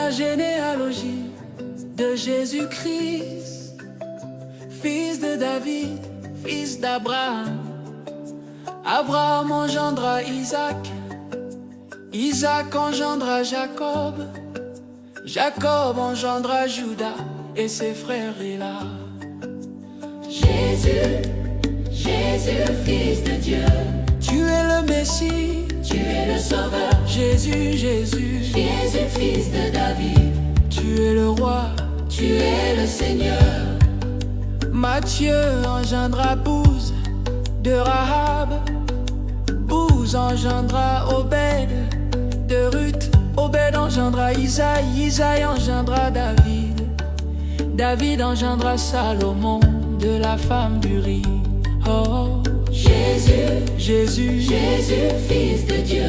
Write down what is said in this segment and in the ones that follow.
la généalogie de Jésus-Christ, fils de David, fils d'Abraham. Abraham engendra Isaac, Isaac engendra Jacob, Jacob engendra Judas et ses frères Éla. Jésus, Jésus, fils de Dieu, Tu es le Messie, tu es le Sauveur. Jésus, Jésus, Jésus, fils de David, Tu es le roi. tu es le Seigneur. Matthieu engendra Bouz de Rahab, Bouz engendra Obed de Ruth, Obed engendra Isaïe, Isaïe engendra David, David engendra Salomon de la femme d'Uri. Oh, Jésus, Jésus, Jésus, fils de Dieu,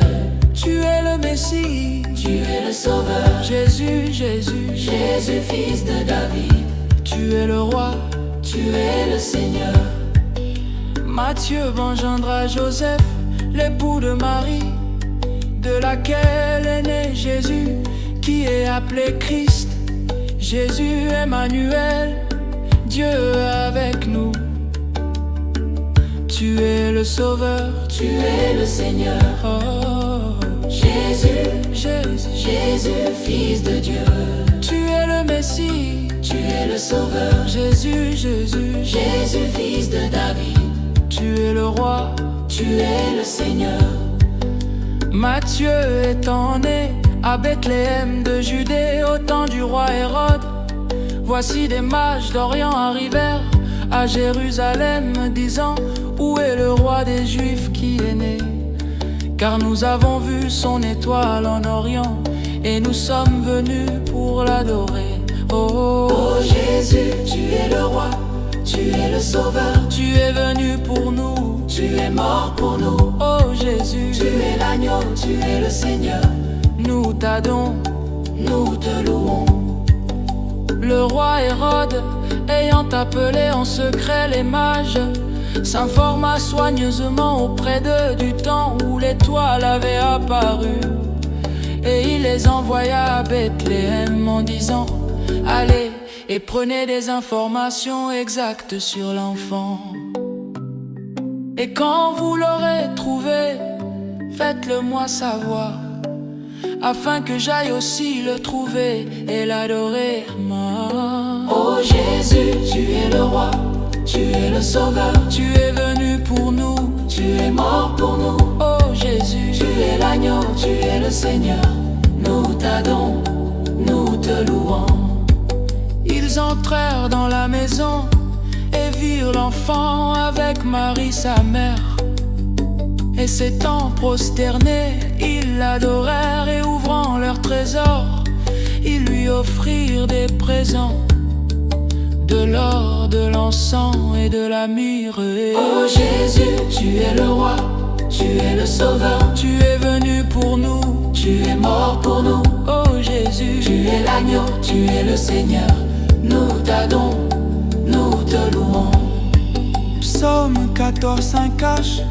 Tu es le Messie, tu es le Sauveur. Jésus, Jésus, Jésus, fils de David, Tu es le roi. tu es le Seigneur. Matthieu engendra Joseph, l'époux de Marie, de laquelle est né Jésus, qui est appelé Christ. Jésus, Emmanuel, Dieu avec nous. Tu es le Sauveur, Tu es le Seigneur. oh Jésus, Jésus, Jésus, fils de Dieu, Tu es le Messie, tu es le Sauveur. Jésus, Jésus, Jésus, fils de David, Tu es le roi. tu es le Seigneur. Matthieu étant né à Bethléem de Judée au temps du roi Hérode, voici des mages d'Orient arrivèrent à Jérusalem, disant: Où est le roi des Juifs qui est né? Car nous avons vu son étoile en Orient, et nous sommes venus pour l'adorer. Oh, Oh Jésus, tu es le roi, tu es le Sauveur, Tu es venu pour nous. tu es mort pour nous. Oh Jésus, Tu es l'agneau, tu es le Seigneur, nous t'adorons. nous te louons. Le roi Hérode, ayant appelé en secret les mages, s'informa soigneusement auprès d'eux du temps où l'étoile avait apparu. Et il les envoya à Bethléem en disant: Allez et prenez des informations exactes sur l'enfant. Et quand vous l'aurez trouvé, faites-le moi savoir, afin que j'aille aussi le trouver et l'adorer. Oh Jésus, tu es le roi, tu es le Sauveur, Tu es venu pour nous. tu es mort pour nous. Oh Jésus, Tu es l'agneau, tu es le Seigneur, nous t'adorons, nous te louons. Ils entrèrent dans la maison et virent l'enfant avec Marie sa mère. Et s'étant prosternés, ils l'adorèrent et ouvrant leur trésor, ils lui offrirent des présents, de l'or, de l'encens et de la myrrhe. Oh Jésus, tu es le roi, tu es le Sauveur, Tu es venu pour nous. tu es mort pour nous. Oh Jésus, Tu es l'agneau, tu es le Seigneur, nous t'adorons, nous te louons. Psaume 14, 5h.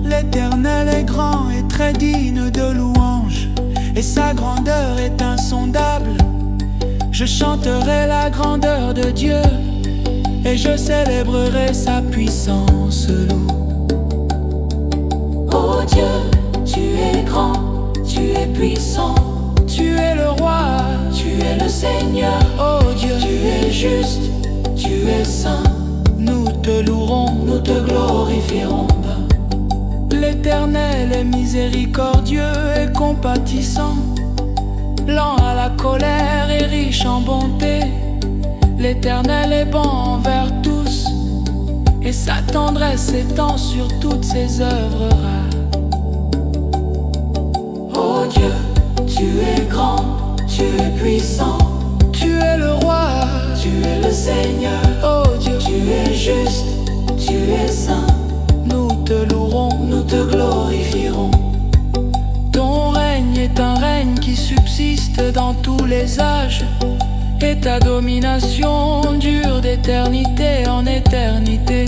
L'Éternel est grand et très digne de louange, et sa grandeur est insondable. Je chanterai la grandeur de Dieu, et je célébrerai sa puissance lourde. Oh Dieu, tu es grand, tu es puissant, Tu es le roi, tu es le Seigneur. oh Dieu, Tu es juste, tu es saint, nous te louerons. nous te glorifierons. L'Éternel est miséricordieux et compatissant, lent à la colère et riche en bonté. L'Éternel est bon envers tous, et sa tendresse s'étend sur toutes ses œuvres rares. Oh Dieu, tu es grand, tu es puissant, Tu es le roi, tu es le Seigneur, oh Dieu, tu es juste, tu es saint, nous te louerons. nous te glorifierons. Ton règne est un règne qui subsiste dans tous les âges, et ta domination dure d'éternité en éternité.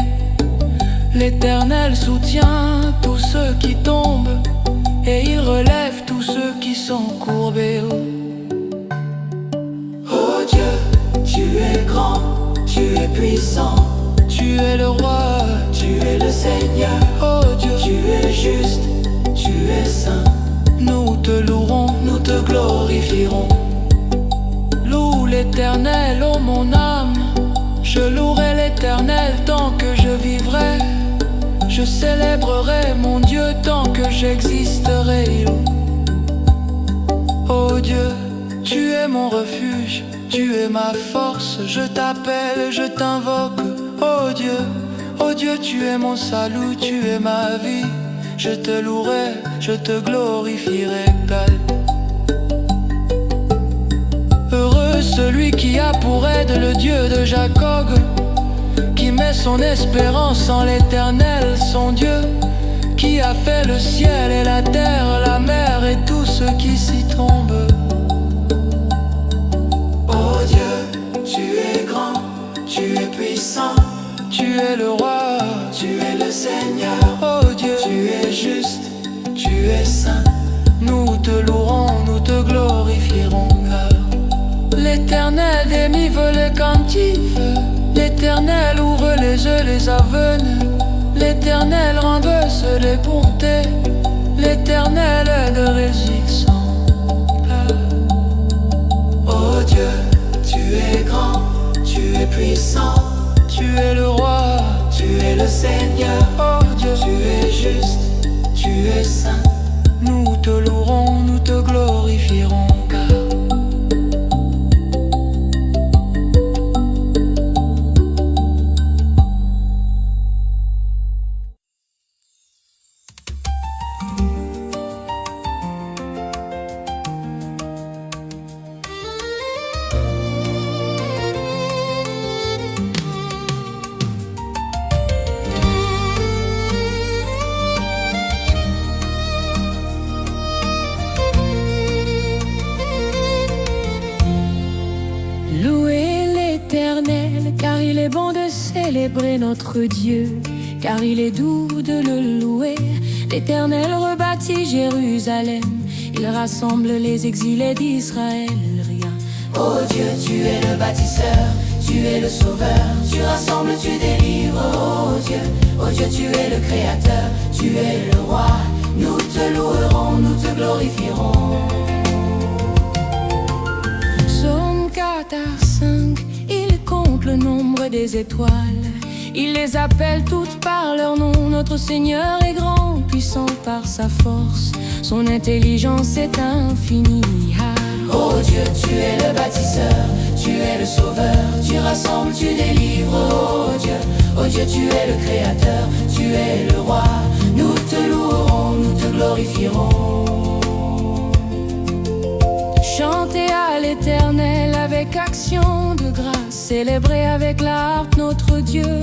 L'Éternel soutient tous ceux qui tombent, et il relève tous ceux qui sont courbés. puissant, tu es le roi, tu es le Seigneur. oh Dieu, Tu es juste, tu es saint. nous te louerons, Nous te glorifierons. loue l'Éternel, ô mon âme. Je louerai l'Éternel tant que je vivrai. Je célébrerai mon Dieu tant que j'existerai. Oh Dieu, tu es mon refuge, tu es ma force. Je t'appelle, je t'invoque. Oh Dieu, tu es mon salut, tu es ma vie. Je te louerai, je te glorifierai. Heureux celui qui a pour aide le Dieu de Jacob, qui met son espérance en l'Éternel, son Dieu, qui a fait le ciel et la terre, la mer et tout ce qui s'y tombe. Oh Dieu, tu es grand, tu es puissant, Tu es le roi, tu es le Seigneur. oh Dieu, Tu es juste, tu es saint. nous te louerons, nous te glorifierons. L'Éternel démive les captifs, l'Éternel ouvre les yeux, les aveugles. L'Éternel renverse les bontés, l'Éternel aide résistants. Oh Dieu, tu es grand, tu es puissant, Tu es le roi, tu es le Seigneur. oh Dieu, Tu es juste, tu es saint. nous te louerons, nous te glorifierons. Louez l'Éternel, car il est bon de célébrer notre Dieu, car il est doux de le louer. L'Éternel rebâtit Jérusalem, il rassemble les exilés d'Israël. Rien. Oh Dieu, tu es le bâtisseur, tu es le sauveur, tu rassembles, tu délivres. Oh Dieu, tu es le créateur, tu es le roi. Nous te louerons, nous te glorifierons. Psaume 4 à 5, il compte le nombre des étoiles. Il les appelle toutes par leur nom. Notre Seigneur est grand, puissant par sa force. Son intelligence est infinie. Oh Dieu, tu es le bâtisseur, tu es le sauveur, tu rassembles, tu délivres. Oh Dieu, tu es le créateur, tu es le roi. Nous te louerons, nous te glorifierons. Chantez à l'Éternel avec action de grâce, célébrez avec la harpe notre Dieu.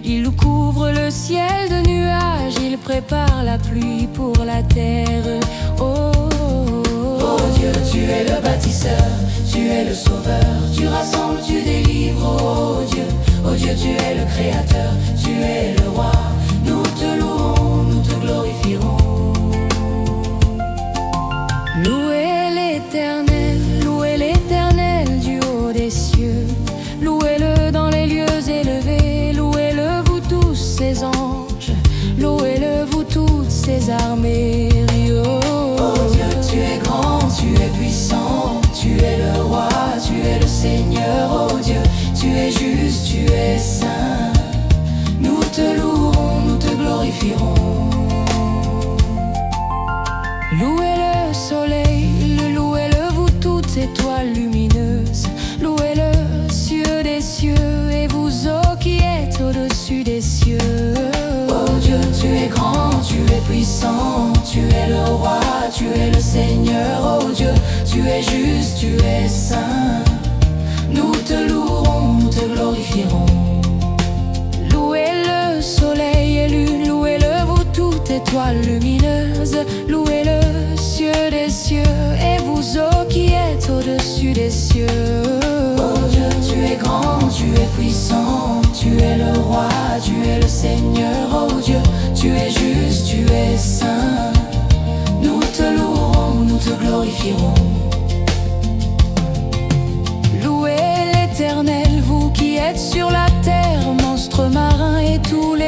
Il couvre le ciel de nuages, il prépare la pluie pour la terre. Oh Dieu, tu es le bâtisseur, tu es le sauveur, tu rassembles, tu délivres. Oh Dieu, tu es le créateur, tu es le roi. Nous te louerons, nous te glorifierons. Louez l'Éternel du haut des cieux. Louez-le dans les lieux élevés. Louez-le vous tous ses anges. Louez-le vous toutes ses armées. Oh Dieu, tu es grand, tu es puissant, tu es le roi, tu es le Seigneur. Oh Dieu, tu es juste, tu es saint. Nous te louerons, nous te glorifierons. Louez le soleil, louez-le vous toutes étoiles lumineuses. Louez-le cieux des cieux et vous eaux qui êtes au-dessus des cieux. Oh Dieu, tu es grand, tu es puissant, tu es le roi, tu es le Seigneur. Oh Dieu, tu es juste, tu es saint. Nous te louerons, nous te glorifierons. Louez le soleil et lune, louez-le vous toutes étoiles lumineuses. Louez le cieux des cieux et vous eaux qui êtes au-dessus des cieux. Oh Dieu, tu es grand, tu es puissant, tu es le roi, tu es le Seigneur. Oh Dieu, tu es juste, tu es saint. Nous te louerons, nous te glorifierons. Louez l'Éternel, vous qui êtes sur la terre,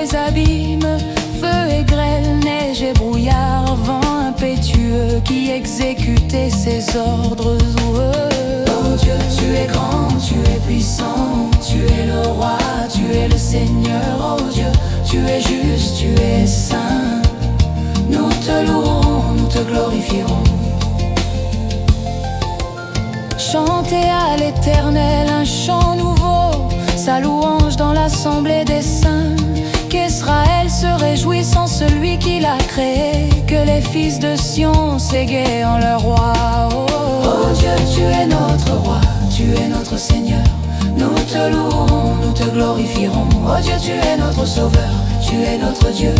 les abîmes, feu et grêle, neige et brouillard, vent impétueux qui exécutait ses ordres. Oh Dieu, tu es grand, tu es puissant, tu es le roi, tu es le Seigneur. Oh Dieu, tu es juste, tu es saint. Nous te louerons, nous te glorifierons. Chantez à l'Éternel un chant nouveau, sa louange dans l'assemblée des saints. Qu'Israël se réjouisse en celui qui l'a créé, que les fils de Sion s'égaient en leur roi. Oh Dieu, tu es notre roi, tu es notre Seigneur. Nous te louerons, nous te glorifierons. Oh Dieu, tu es notre sauveur, tu es notre Dieu.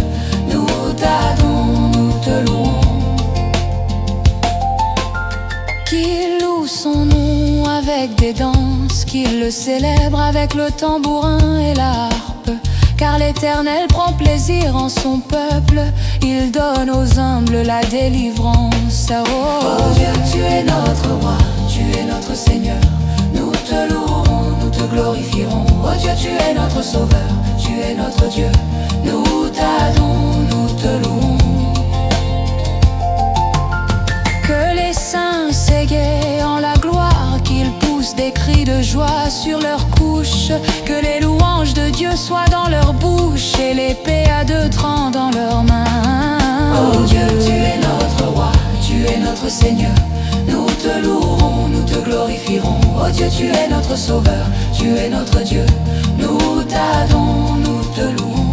Nous t'adorons, nous te louons. Qu'il loue son nom avec des danses, qu'il le célèbre avec le tambourin et la harpe. Car l'Éternel prend plaisir en son peuple, il donne aux humbles la délivrance. Oh Dieu, tu es notre roi, tu es notre Seigneur. Nous te louerons, nous te glorifierons. Oh Dieu, tu es notre sauveur, tu es notre Dieu. Nous t'adorons, nous te louons. Que les saints s'égaient en la gloire, qu'ils poussent des cris de joie sur leurs couches. Que les louanges de Dieu soient dans leur bouche et l'épée à deux trancs dans leurs mains. Oh Dieu, tu es notre roi, tu es notre Seigneur. Nous te louerons, nous te glorifierons. Oh Dieu, tu es notre sauveur, tu es notre Dieu. Nous t'adorons, nous te louons.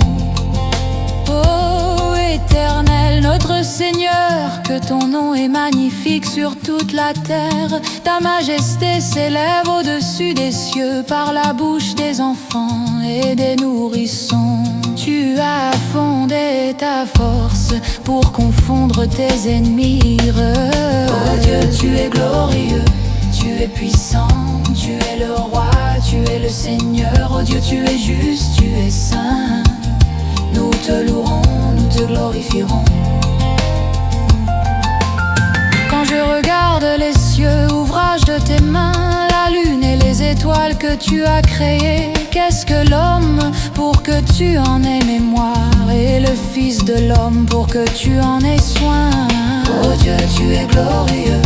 Oh Éternel, notre Seigneur, que ton nom est magnifique sur toute la terre. Ta majesté s'élève au-dessus des cieux par la bouche des enfants et des nourrissons. Tu as fondé ta force pour confondre tes ennemis. Oh Dieu, tu es glorieux, tu es puissant, tu es le roi, tu es le Seigneur. Oh Dieu, tu es juste, tu es saint. Nous te louerons, nous te glorifierons. Quand je regarde les cieux, ouvrage de tes mains, la lune et les étoiles que tu as créées, qu'est-ce que l'homme pour que tu en aies mémoire, et le Fils de l'homme pour que tu en aies soin. Oh Dieu, tu es glorieux,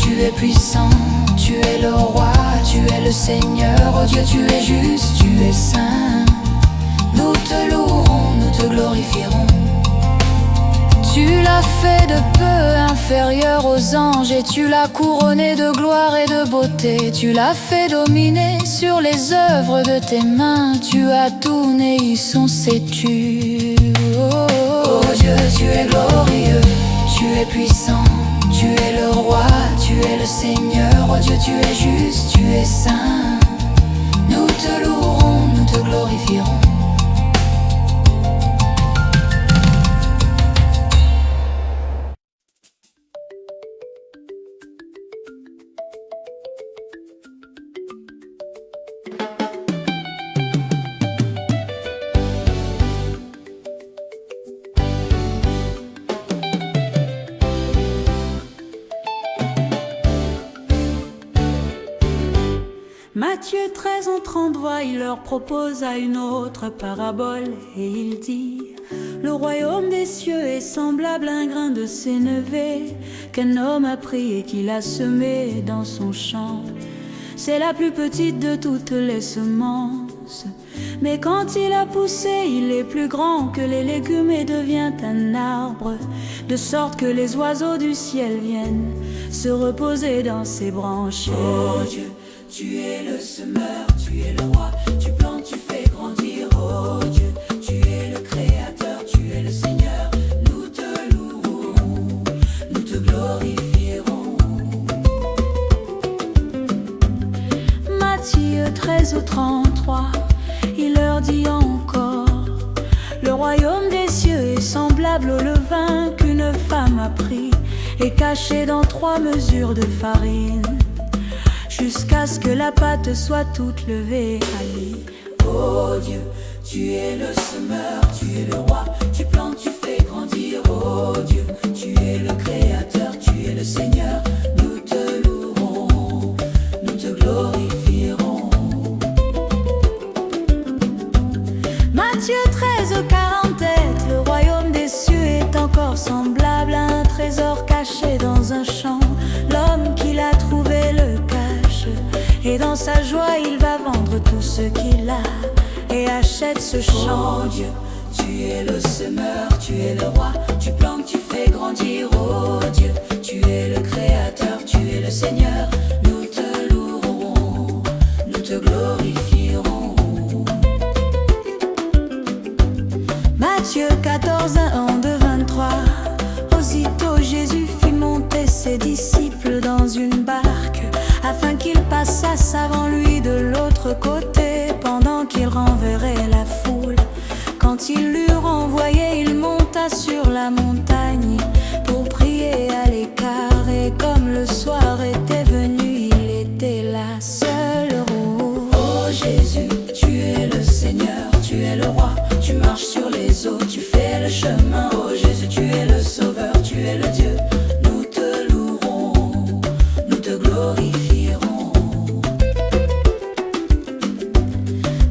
tu es puissant, tu es le roi, tu es le Seigneur. Oh Dieu, tu es juste, tu es saint. Nous te louerons, nous te glorifierons. Tu l'as fait de peu inférieur aux anges, et tu l'as couronné de gloire et de beauté. Tu l'as fait dominer sur les œuvres de tes mains. Tu as tourné son sais-tu. Oh Dieu, tu es glorieux, tu es puissant, tu es le roi, tu es le Seigneur. Oh Dieu, tu es juste, tu es saint. Nous te louerons, nous te glorifierons. Matthieu 13 en 30 voix, il leur propose à une autre parabole et il dit: le royaume des cieux est semblable à un grain de sénévé qu'un homme a pris et qu'il a semé dans son champ. C'est la plus petite de toutes les semences, mais quand il a poussé, il est plus grand que les légumes et devient un arbre, de sorte que les oiseaux du ciel viennent se reposer dans ses branches. Oh Dieu, tu es le semeur, tu es le roi, tu plantes, tu fais grandir. Oh Dieu, tu es le créateur, tu es le Seigneur. Nous te louerons, nous te glorifierons. Matthieu 13 au 33, il leur dit encore: le royaume des cieux est semblable au levain qu'une femme a pris et caché dans 3 mesures de farine, jusqu'à ce que la pâte soit toute levée à lui. Oh Dieu, tu es le semeur, tu es le roi, tu plantes, tu fais grandir. Oh Dieu, tu es le créateur, tu es le Seigneur. Nous te louerons, nous te glorifierons. Matthieu 13 au 40. Et dans sa joie il va vendre tout ce qu'il a et achète ce champ. Oh Dieu, tu es le semeur, tu es le roi, tu plantes, tu fais grandir. Oh Dieu, tu es le créateur, tu es le Seigneur. Nous te louerons, nous te glorifierons. Matthieu 14, 1, 2, 23. Aussitôt Jésus fit monter ses disciples dans une barque, afin qu'ils passassent avant lui de l'autre côté, pendant qu'il renverrait la foule. Quand il l'eut renvoyé, il monta sur la montagne pour prier à l'écart. Et comme le soir était venu, il était là seul. Oh Jésus, tu es le Seigneur, tu es le roi, tu marches sur les eaux, tu fais le chemin. Oh Jésus, tu es le sauveur, tu es le Dieu. Nous te louerons, nous te glorifierons.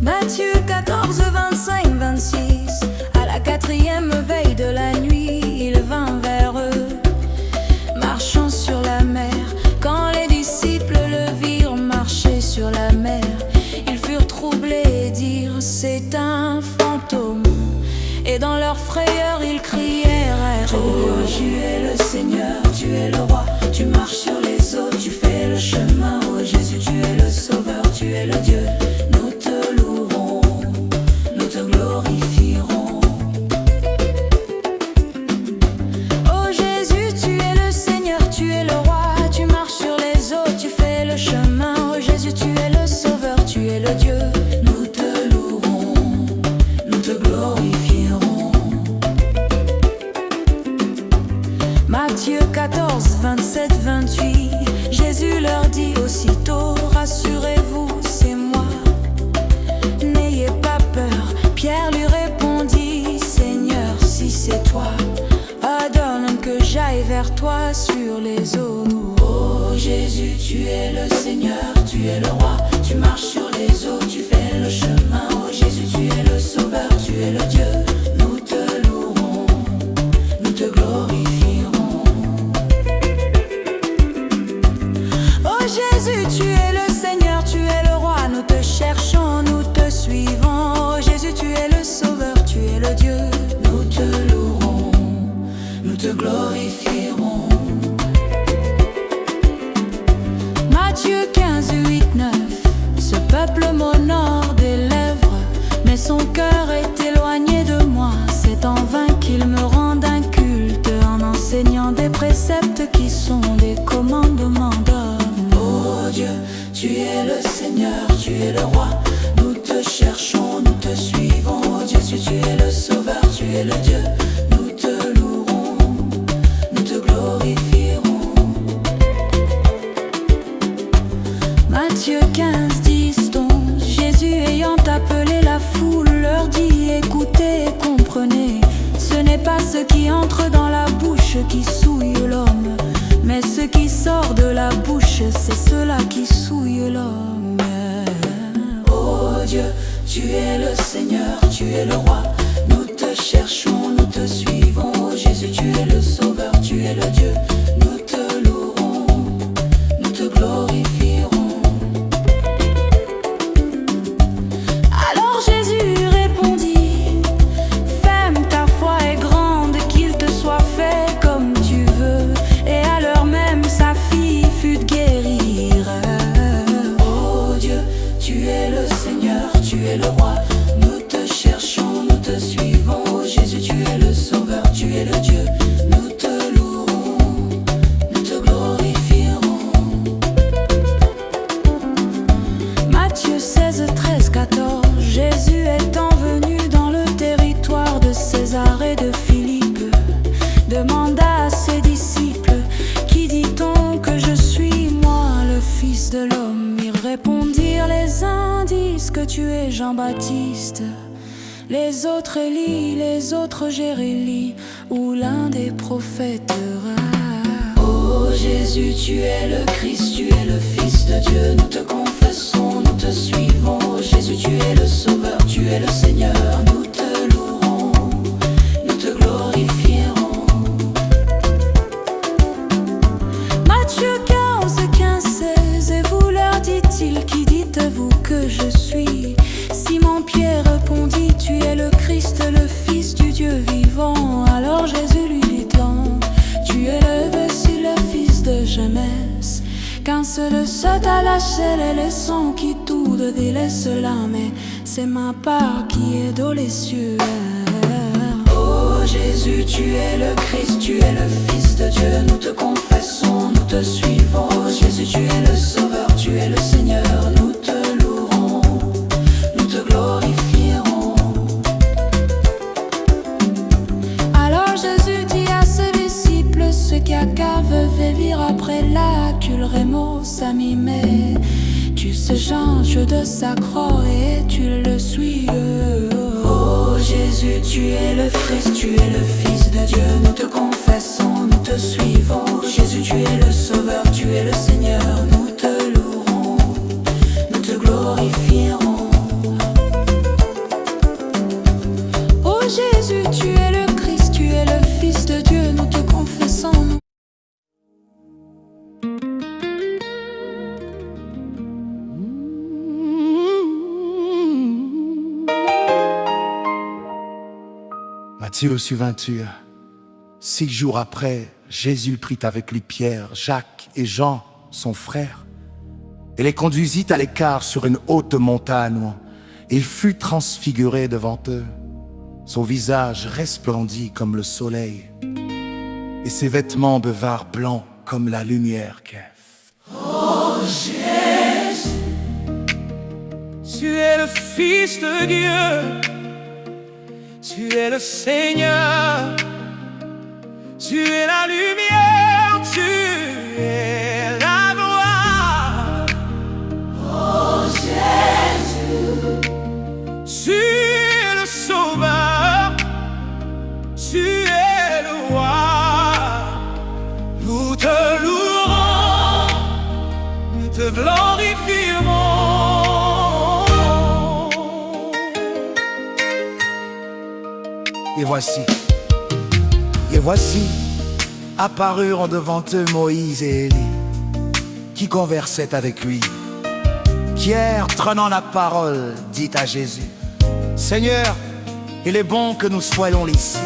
Matthieu 14, 25, 26. À la 4e veille de la nuit, il vint vers eux, marchant sur la mer. Quand les disciples le virent marcher sur la mer, ils furent troublés et dirent: c'est un fantôme. Et dans leur frayeur ils crièrent: oh, tu es le Seigneur, tu es le roi, tu marches sur les eaux, tu fais le chemin. Oh Jésus, tu es le sauveur, tu es le Dieu. Nous te louerons, nous te glorifierons. Oh Jésus, tu es le Seigneur, tu es le roi, tu marches sur les eaux, tu fais le chemin. Oh Jésus, tu es le sauveur, tu es le Dieu. Nous te louerons, nous te glorifierons. Matthieu 14, 27, 28. Jésus leur dit aussitôt: rassurez-vous, c'est moi, n'ayez pas peur. Pierre lui répondit: Seigneur, si c'est toi, ordonne que j'aille vers toi sur les eaux. Oh Jésus, tu es le Seigneur, tu es le roi, tu marches sur les eaux, tu fais le chemin. Oh Jésus, tu es le sauveur, tu es le Dieu. Nous te louerons, nous te glorifierons. Oh Jésus, tu es le Seigneur, tu es le roi, nous te cherchons, nous te suivons. Oh Jésus, tu es le sauveur, tu es le Dieu. Nous te louerons, nous te glorifierons. Matthieu 15, 8, 9. Ce peuple m'honore des lèvres, mais son cœur est éloigné de moi. C'est en vain qu'ils me rendent un culte, en enseignant des préceptes qui sont des commandements d'hommes. Oh Dieu, tu es le Seigneur, tu es le roi, nous te cherchons, nous te suivons. Oh Jésus, tu es le sauveur, tu es le Dieu. Nous te louerons, nous te glorifierons. Matthieu 15, 10, 11. Jésus ayant appelé la foule leur dit: écoutez et comprenez, ce n'est pas ce qui entre dans la bouche qui souille l'homme, mais ce qui sort de la bouche, c'est cela qui souille l'homme. Oh Dieu, tu es le Seigneur, tu es le roi, nous te cherchons, nous te suivons. Oh Jésus, tu es le sauveur, tu es le Dieu. Nous te louerons, nous te glorifierons. Alors Jésus répondit: Femme, ta foi est grande, qu'il te soit fait comme tu veux. Et à l'heure même sa fille fut de guérir. Oh Dieu, tu es le Seigneur, tu es le roi, nous te cherchons, nous te suivons. Oh Jésus, tu es le sauveur, tu es le Dieu. Nous te louerons, nous te glorifierons. Matthieu 16, 13, 14. Jésus étant venu dans le territoire de César et de Philippe, demanda à ses disciples: qui dit-on que je suis, moi, le Fils de l'homme? Ils répondirent: les uns disent que tu es Jean-Baptiste, les autres Élie, les autres Jérémie, ou l'un des prophètes rares. Oh Jésus, tu es le Christ, tu es le Fils de Dieu. Nous te confessons, nous te suivons. Oh Jésus, tu es le sauveur, tu es le Seigneur. Nous te louerons, nous te glorifierons. Matthieu 15, 15, 16. Et vous leur dit-il: qui se t'a lâché les leçons qui tout de délaisse là, mais c'est ma part qui est dans les cieux. Oh Jésus, tu es le Christ, tu es le Fils de Dieu, nous te confessons, nous te suivons. Oh Jésus, tu es le Sauveur, tu es le Seigneur, nous te louerons, nous te glorifierons. Alors Jésus dit à ses disciples, ce qu'à veut vivre après la culremo s'amimé. Tu se changes de sa croix et tu le suis. Oh Jésus, tu es le Christ, tu es le Fils de Dieu, nous te confessons, nous te suivons. Oh Jésus, tu es le Sauveur, tu es le Seigneur, nous te louerons, nous te glorifierons. Oh Jésus, tu es le Christ, tu es le Fils de Dieu, nous te confessons. Matthieu sur 28. 6 jours après, Jésus prit avec lui Pierre, Jacques et Jean, son frère, et les conduisit à l'écart sur une haute montagne. Il fut transfiguré devant eux. Son visage resplendit comme le soleil, et ses vêtements devinrent blancs comme la lumière qu'est. Oh Jésus, tu es le Fils de Dieu, tu es le Seigneur, tu es la lumière, tu es la gloire. Oh Jésus, tu es le Sauveur, tu es le Roi. Nous te louerons, nous te glorifierons. Et voici, apparurent devant eux Moïse et Élie, qui conversaient avec lui. Pierre, prenant la parole, dit à Jésus: Seigneur, il est bon que nous soyons ici.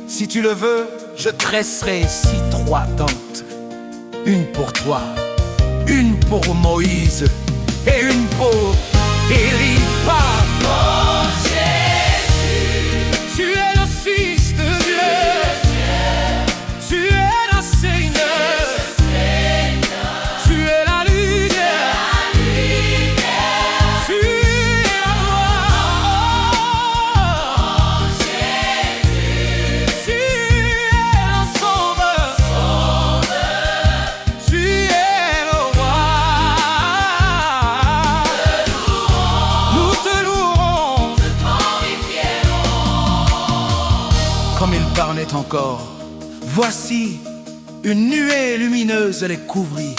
Si tu le veux, je dresserai ici 3 tentes, une pour toi, une pour Moïse et une pour Élie. Oh Jésus, tu es le Fils de Dieu, tu es le Seigneur, tu es la lumière, tu es la gloire. Oh Jésus, tu es le Sauveur, tu es le Roi. Nous te louerons, Comme il parlait encore, voici une nuée lumineuse les couvrit.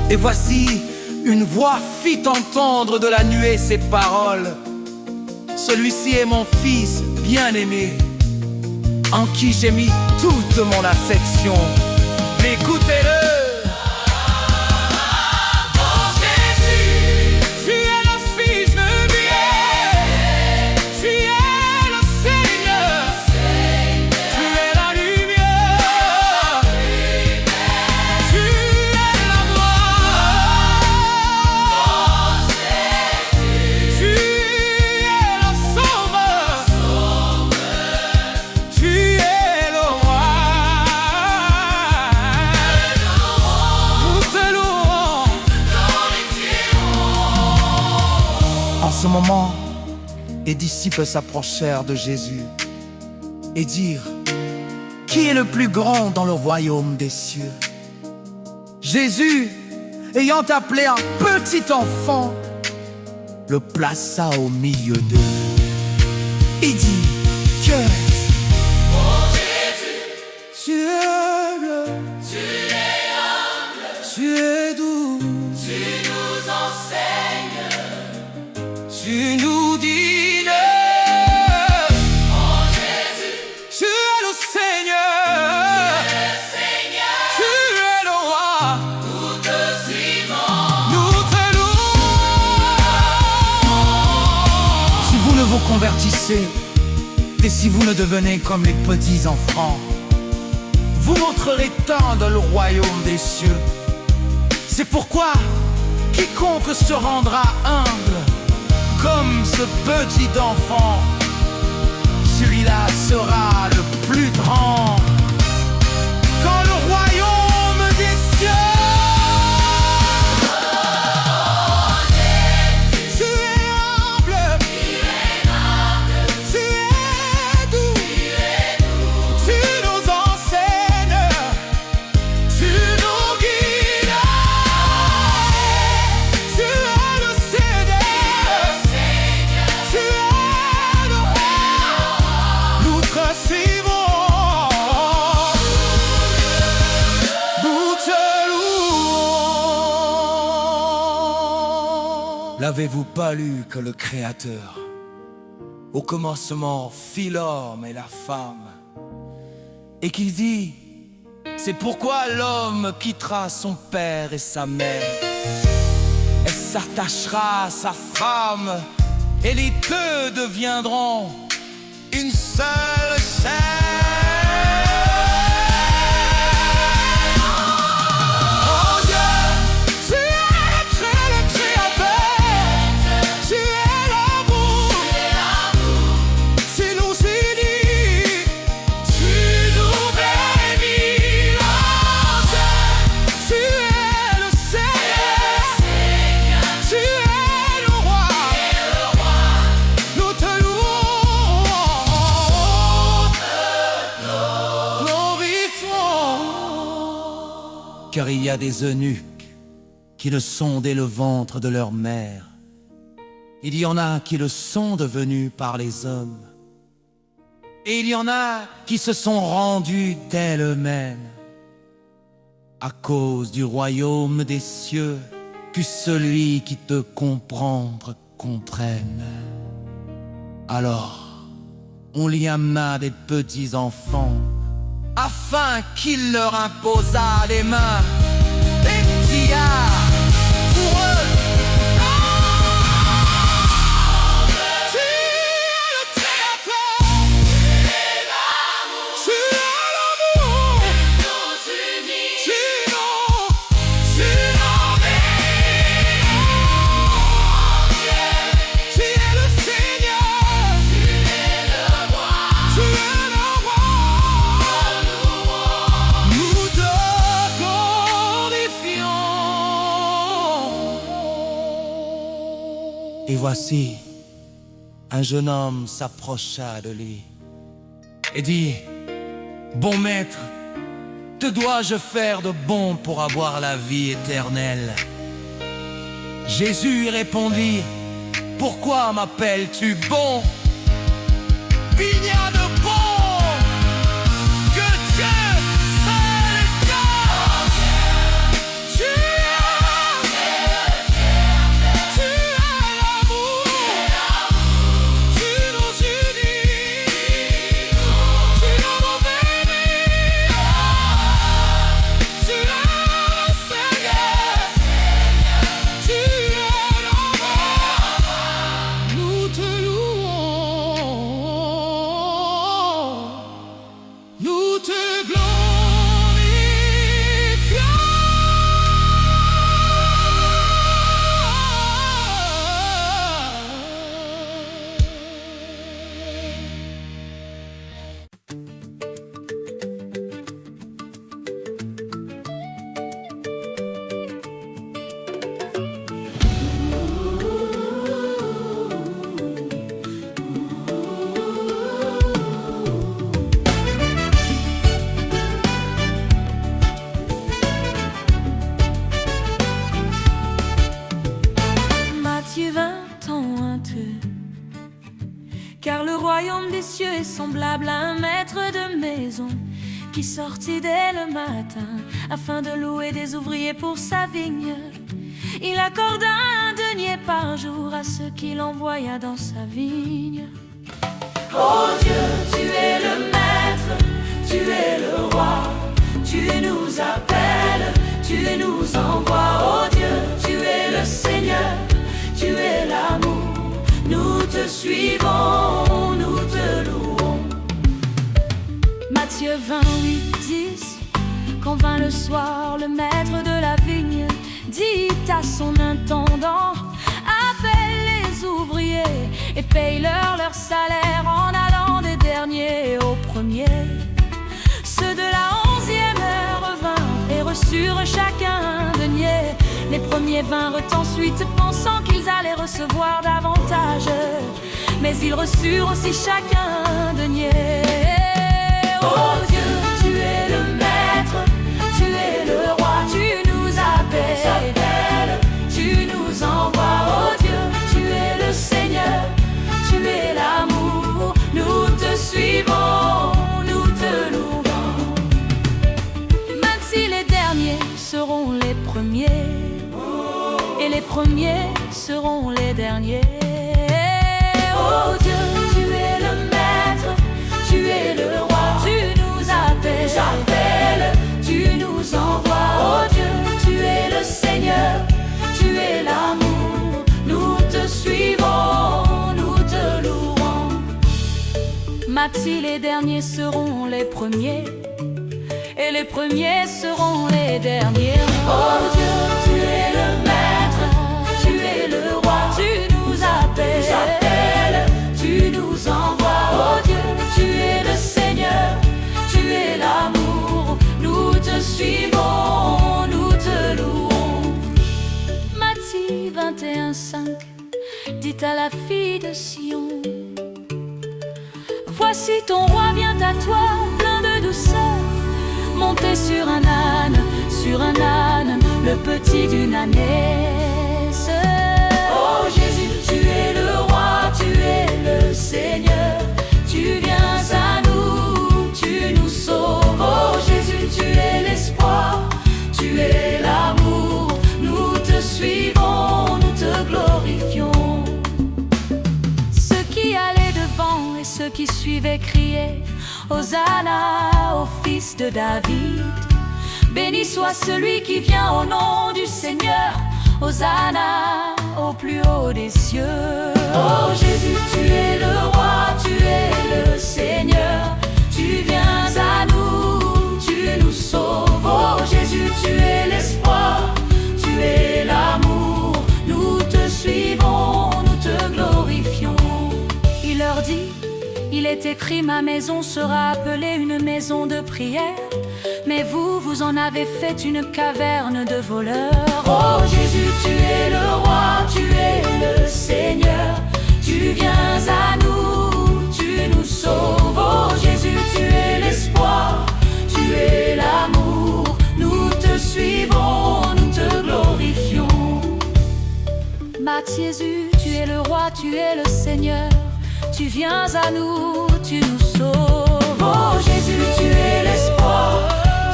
Et voici une voix fit entendre de la nuée ces paroles: Celui-ci est mon Fils bien-aimé, en qui j'ai mis toute mon affection. Écoutez-le. tu es le Fils de Dieu, tu es le Seigneur, tu es la lumière, tu es la gloire. Tu es le Sauveur, tu es le Roi. Nous te louerons. En ce moment, les disciples s'approchèrent de Jésus et dirent: Qui est le plus grand dans le royaume des cieux? Jésus, ayant appelé un petit enfant, le plaça au milieu d'eux et dit: Que est-ce? Tu es humble, tu es doux, tu nous enseignes, tu nous dînes. Oh Jésus, tu es le Seigneur, tu es le Roi. Nous te suivons, nous te louons. Si vous ne vous convertissez et si vous ne devenez comme les petits enfants, vous montrerez tant dans le royaume des cieux. C'est pourquoi quiconque se rendra humble comme ce petit enfant, celui-là sera le plus grand. Quand le royaume des cieux, tu es humble, tu es doux, tu nous enseignes, tu nous guides, tu es le Seigneur, tu es le roi, nous te suivons. N'avez-vous pas lu que le Créateur, au commencement, fit l'homme et la femme, et qu'il dit, c'est pourquoi l'homme quittera son père et sa mère, et s'attachera à sa femme, et les deux deviendront une seule chair. Car il y a des eunuques qui ne sont dès le ventre de leur mère. Il y en a qui le sont devenus par les hommes. Et il y en a qui se sont rendus d'elles-mêmes. À cause du royaume des cieux, que celui qui te comprendre comprenne. Alors, on y amena des petits enfants, afin qu'il leur imposât les mains, et pria pour eux. Tu es le Créateur, tu es l'amour, tu es le Seigneur, tu es le roi. Et voici, un jeune homme s'approcha de lui et dit, bon maître, que dois-je faire de bon pour avoir la vie éternelle? Jésus répondit, pourquoi m'appelles-tu bon? Il n'y a de bon que Dieu seul est Dieu. Tu es l'amour, tu nous unis, tu nous bénis, tu es le Seigneur, tu es le roi, nous te louons, nous te Matthieu 20 ans honteux, car le royaume des cieux est semblable à un maître de maison qui sortit dès le matin afin de louer des ouvriers pour sa vigne. Il accorda un denier par jour à ceux qu'il envoya dans sa vigne. Oh Dieu, tu es le maître, tu es le roi, tu nous appelles, tu nous envoies. Oh Dieu, tu es le Seigneur, tu es l'amour, nous te suivons, nous te louons. Matthieu 28, 10. Quand vint le soir, le maître de la vigne dit à son intendant: appelle les ouvriers et paye-leur leur salaire en allant des derniers aux premiers. Ceux de la 11e heure vinrent et reçurent chacun un denier. Les premiers vinrent ensuite pensant qu'ils allaient recevoir davantage, mais ils reçurent aussi chacun un denier. Oh Dieu, tu es le maître, tu es le roi, tu nous appelles, tu nous envoies. Oh Dieu, tu es le Seigneur, tu es l'amour, nous te suivons, nous te louons. Même si les derniers seront les premiers, et les premiers seront les derniers. Oh Dieu, tu es le maître, tu es le roi, tu nous appelles, tu nous envoies. Oh Dieu, tu es le Seigneur, tu es l'amour, nous te suivons, nous te louons. Mathis, les derniers seront les premiers, et les premiers seront les derniers. Oh Dieu, tu es le maître, tu es le roi, tu nous appelles, tu nous envoies. Oh Dieu, tu es le Seigneur, tu es l'amour, nous te suivons, nous te louons. Matthieu 21:5 dit à la fille de Sion: voici ton roi vient à toi, plein de douceur, monté sur un âne, le petit d'une ânesse. Oh Jésus, tu es le roi, tu es le Seigneur, tu viens à nous, tu nous sauves. Oh Jésus, tu es l'espoir, tu es l'amour, nous te suivons, nous te glorifions. Ceux qui allaient devant et ceux qui suivaient criaient: Hosanna au fils de David. Béni soit celui qui vient au nom du Seigneur. Hosanna au plus haut des cieux. Oh Jésus, tu es le roi, tu es le Seigneur, tu viens à nous, tu nous sauves. Oh Jésus, tu es l'espoir, tu es l'amour, nous te suivons, nous te glorifions. Il leur dit: il est écrit, ma maison sera appelée une maison de prière, mais vous, vous en avez fait une caverne de voleurs. Oh Jésus, tu es le roi, tu es le Seigneur, tu viens à nous, tu nous sauves. Oh Jésus, tu es l'espoir, tu es l'amour, nous te suivons, nous te glorifions. Matthieu, tu es le roi, tu es le Seigneur, tu viens à nous, tu nous sauves. Oh Jésus, tu es l'espoir,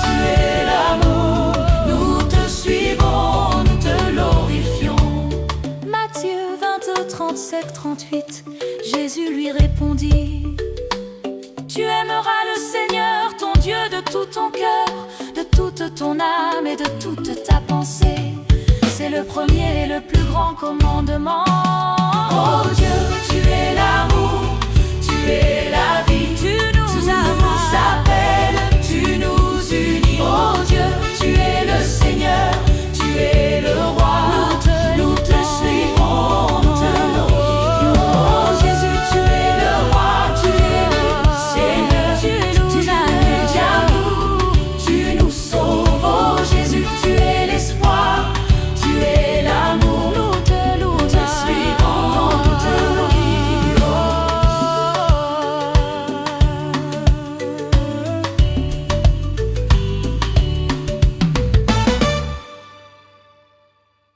tu es l'amour, nous te suivons, nous te glorifions. Matthieu 20:37-38, Jésus lui répondit: tu aimeras le Seigneur, ton Dieu, de tout ton cœur, de toute ton âme et de toute ta pensée. C'est le premier et le plus grand commandement. Oh Dieu, tu es l'amour, tu es la vie, tu nous as